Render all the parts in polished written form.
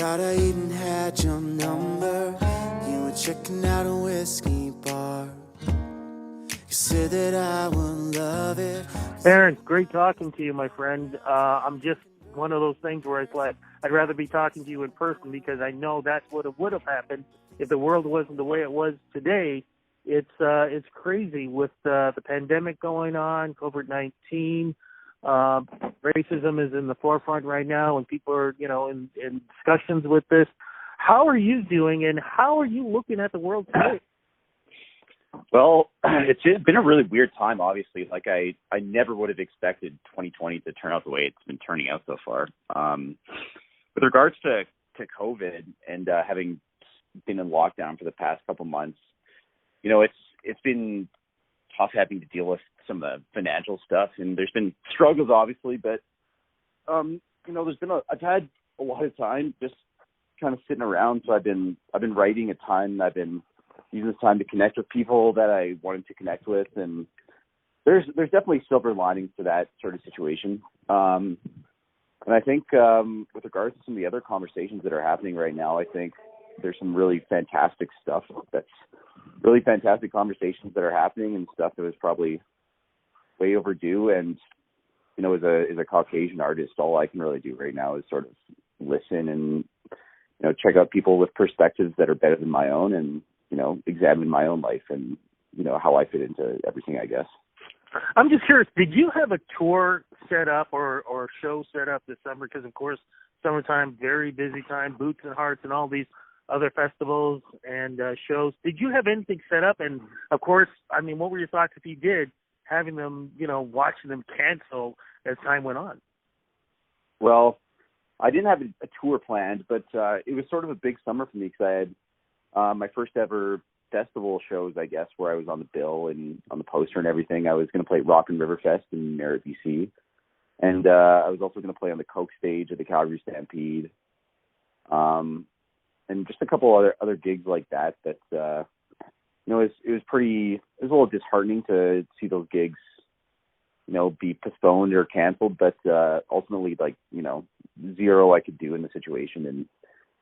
forgot I even had your number. You were checking out a whiskey bar. You said that I would love it. Aaron, great talking to you, my friend. I'm just one of those things where it's like I'd rather be talking to you in person because I know that's what it would have happened if the world wasn't the way it was today. It's crazy with the pandemic going on, COVID-19. Racism is in the forefront right now, and people are, in discussions with this. How are you doing, and how are you looking at the world today? Well, it's been a really weird time, obviously. Like, I never would have expected 2020 to turn out the way it's been turning out so far. With regards to COVID and having been in lockdown for the past couple months, it's been tough having to deal with some of the financial stuff, and there's been struggles, obviously, but, I've had a lot of time just kind of sitting around, so I've been writing a ton. I've been using this time to connect with people that I wanted to connect with, and there's definitely silver linings to that sort of situation. And I think with regards to some of the other conversations that are happening right now, I think there's some really fantastic stuff that's really fantastic conversations that are happening and stuff that was probably way overdue. And, as a Caucasian artist, all I can really do right now is sort of listen and, check out people with perspectives that are better than my own and, examine my own life and, how I fit into everything, I guess. I'm just curious, did you have a tour set up or show set up this summer? Because, of course, summertime, very busy time, Boots and Hearts and all these other festivals and shows. Did you have anything set up? And, of course, what were your thoughts if you did, having them, watching them cancel as time went on? Well, I didn't have a tour planned, but it was sort of a big summer for me because I had my first ever festival shows, I guess, where I was on the bill and on the poster and everything. I was going to play Rock and River Fest in Merritt, BC. And I was also going to play on the Coke stage at the Calgary Stampede. And just a couple other gigs like that, it was a little disheartening to see those gigs, be postponed or canceled, but ultimately, zero I could do in the situation, and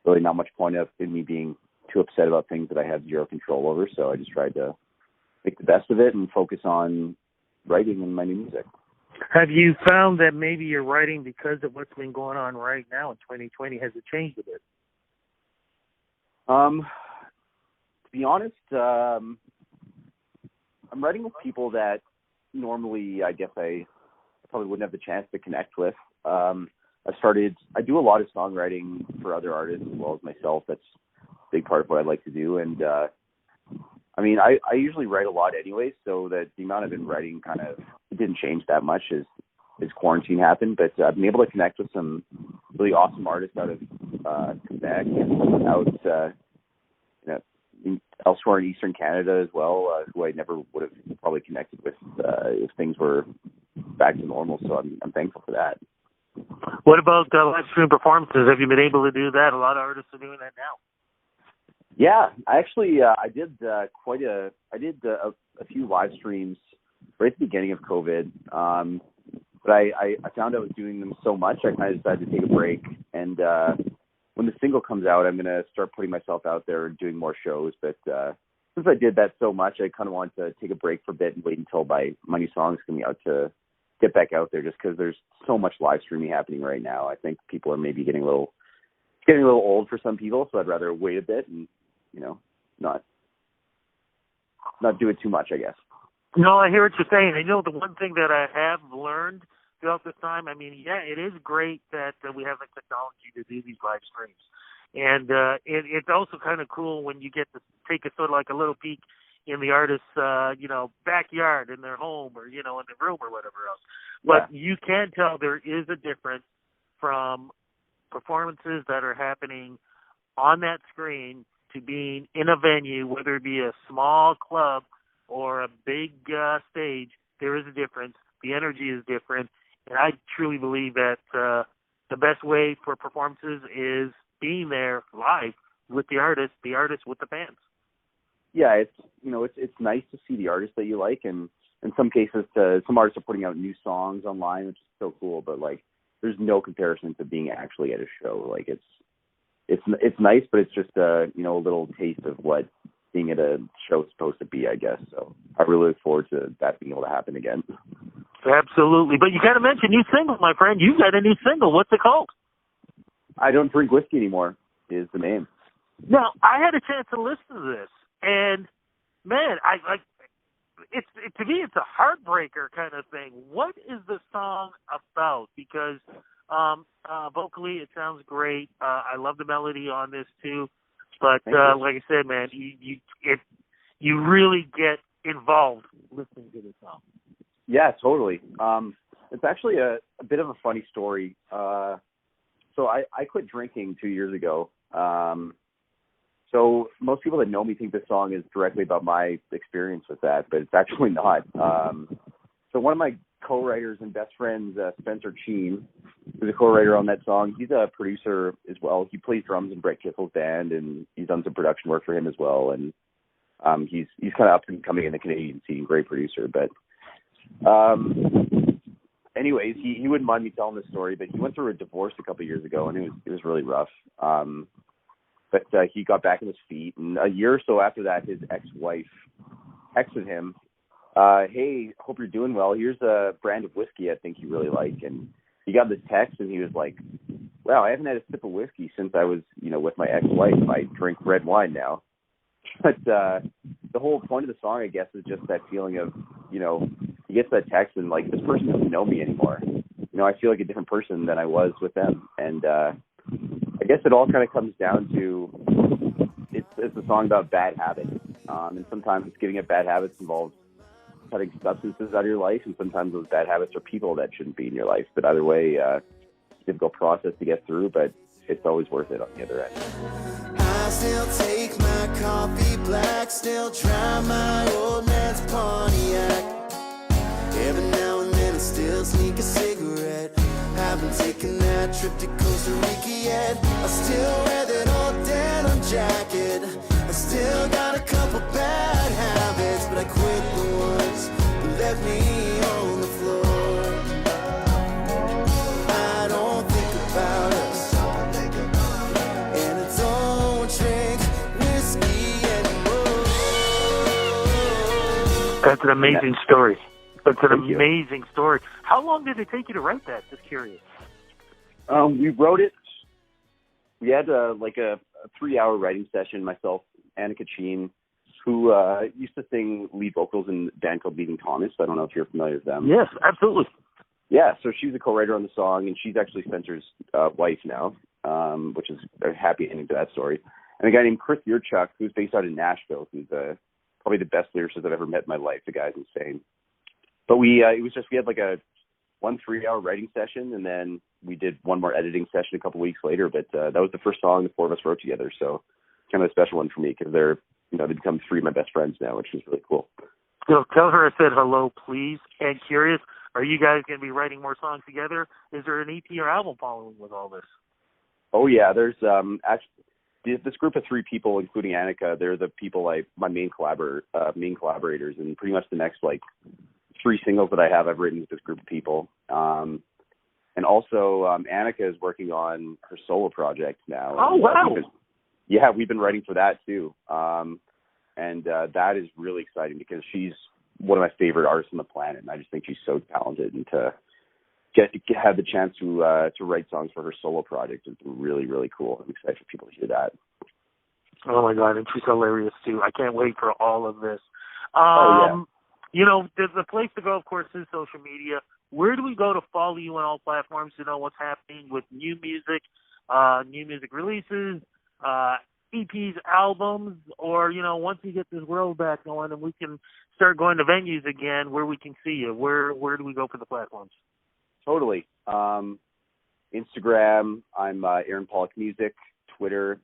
really not much point in me being too upset about things that I have zero control over. So I just tried to make the best of it and focus on writing and my new music. Have you found that maybe your writing, because of what's been going on right now in 2020, has it changed a bit? To be honest, I'm writing with people that normally I guess I probably wouldn't have the chance to connect with. I do a lot of songwriting for other artists as well as myself. That's a big part of what I like to do. And I usually write a lot anyways, so that the amount I've been writing it didn't change that much as quarantine happened. But I've been able to connect with some really awesome artists out of Quebec and out elsewhere in Eastern Canada as well, who I never would have probably connected with if things were back to normal. So I'm thankful for that. What about live stream performances? Have you been able to do that? A lot of artists are doing that now. Yeah, actually, I did a few live streams right at the beginning of COVID. But I found I was doing them so much, I kind of decided to take a break. And when the single comes out, I'm going to start putting myself out there and doing more shows. But since I did that so much, I kind of wanted to take a break for a bit and wait until my new song's coming out to get back out there, just because there's so much live streaming happening right now. I think people are maybe getting a little old for some people, so I'd rather wait a bit and, not do it too much, I guess. No, I hear what you're saying. The one thing that I have learned throughout this time, it is great that we have the technology to do these live streams. And it's also kind of cool when you get to take a sort of like a little peek in the artist's, backyard, in their home, or, in their room or whatever else. But You can tell there is a difference from performances that are happening on that screen to being in a venue, whether it be a small club or a big stage. There is a difference. The energy is different. And I truly believe that the best way for performances is being there live with the artist with the fans. Yeah, it's nice to see the artists that you like, and in some cases, some artists are putting out new songs online, which is so cool. But there's no comparison to being actually at a show. it's nice, but it's just a little taste of what being at a show is supposed to be, I guess. So I really look forward to that being able to happen again. Absolutely. But you got to mention new single, my friend. You got a new single. What's it called? I Don't Drink Whiskey Anymore is the name. Now, I had a chance to listen to this, and man, to me, it's a heartbreaker kind of thing. What is the song about? Because vocally, it sounds great. I love the melody on this too. But like I said, man, you really get involved listening to this song. Yeah, totally. It's actually a bit of a funny story. So I quit drinking 2 years ago. So most people that know me think this song is directly about my experience with that, but it's actually not. So one of my co-writers and best friends, Spencer Cheen, who's a co-writer on that song, he's a producer as well. He plays drums in Brett Kissel's band, and he's done some production work for him as well. And he's kind of up and coming in the Canadian scene, great producer. But anyways, he wouldn't mind me telling this story, but he went through a divorce a couple of years ago, and it was really rough. But he got back on his feet, and a year or so after that, his ex-wife texted him, hey, hope you're doing well. Here's a brand of whiskey I think you really like. And he got this text, and he was like, wow, I haven't had a sip of whiskey since I was, with my ex-wife. I drink red wine now. But the whole point of the song, I guess, is just that feeling of, he gets that text, and, like, this person doesn't know me anymore. I feel like a different person than I was with them. And I guess it all kind of comes down to it's a song about bad habits. And sometimes getting at bad habits involves cutting substances out of your life, and sometimes those bad habits are people that shouldn't be in your life. But either way, it's a difficult process to get through, but it's always worth it on the other end. I still take my coffee black, still try my old man's Pontiac. Every now and then I still sneak a cigarette. Haven't taken that trip to Costa Rica yet. I still wear that old denim jacket. I still got a couple bad habits, but I quit the ones that left me on the floor. I don't think about us, and I don't drink whiskey anymore. That's an amazing story. That's an Thank you. amazing story. How long did it take you to write that? Just curious. We wrote it. We had a 3-hour writing session. Myself, Annika Cheen, who used to sing lead vocals in a band called Leaving Thomas. I don't know if you're familiar with them. Yes, absolutely. Yeah, so she's a co-writer on the song, and she's actually Spencer's wife now, which is a happy ending to that story. And a guy named Chris Yurchuk, who's based out in Nashville, who's probably the best lyricist I've ever met in my life. The guy's insane. But we had like a 3-hour writing session, and then we did one more editing session a couple weeks later. But that was the first song the four of us wrote together, so kind of a special one for me because they've become 3 of my best friends now, which is really cool. So tell her I said hello, please. And curious, are you guys going to be writing more songs together? Is there an EP or album following with all this? Oh yeah, there's actually this group of 3 people, including Annika. They're the people my main collaborators, and pretty much the next 3 singles that I've written with this group of people. And also Annika is working on her solo project now. Oh, wow. We've been writing for that too. And that is really exciting because she's one of my favorite artists on the planet. And I just think she's so talented, and to have the chance to write songs for her solo project is really, really cool. I'm excited for people to hear that. Oh my God, and she's hilarious too. I can't wait for all of this. The place to go, of course, is social media. Where do we go to follow you on all platforms to know what's happening with new music releases, EPs, albums, or, once you get this world back going and we can start going to venues again where we can see you? Where do we go for the platforms? Totally. Instagram, I'm Aaron Pollock Music. Twitter,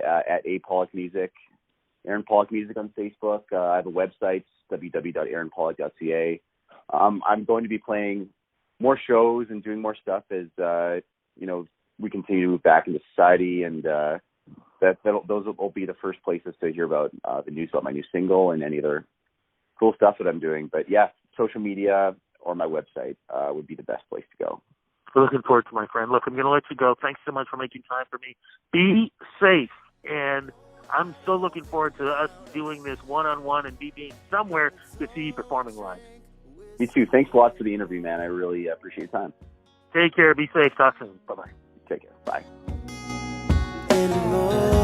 at Pollock Music. Aaron Pollock Music on Facebook. I have a website, www.aaronpollock.ca. I'm going to be playing more shows and doing more stuff as we continue to move back into society, and those will be the first places to hear about the news about my new single and any other cool stuff that I'm doing. But yeah, social media or my website would be the best place to go. Looking forward to, my friend. Look, I'm going to let you go. Thanks so much for making time for me. Be safe. And I'm so looking forward to us doing this one-on-one and me being somewhere to see you performing live. Me too. Thanks a lot for the interview, man. I really appreciate your time. Take care. Be safe. Talk soon. Bye-bye. Take care. Bye. Anymore.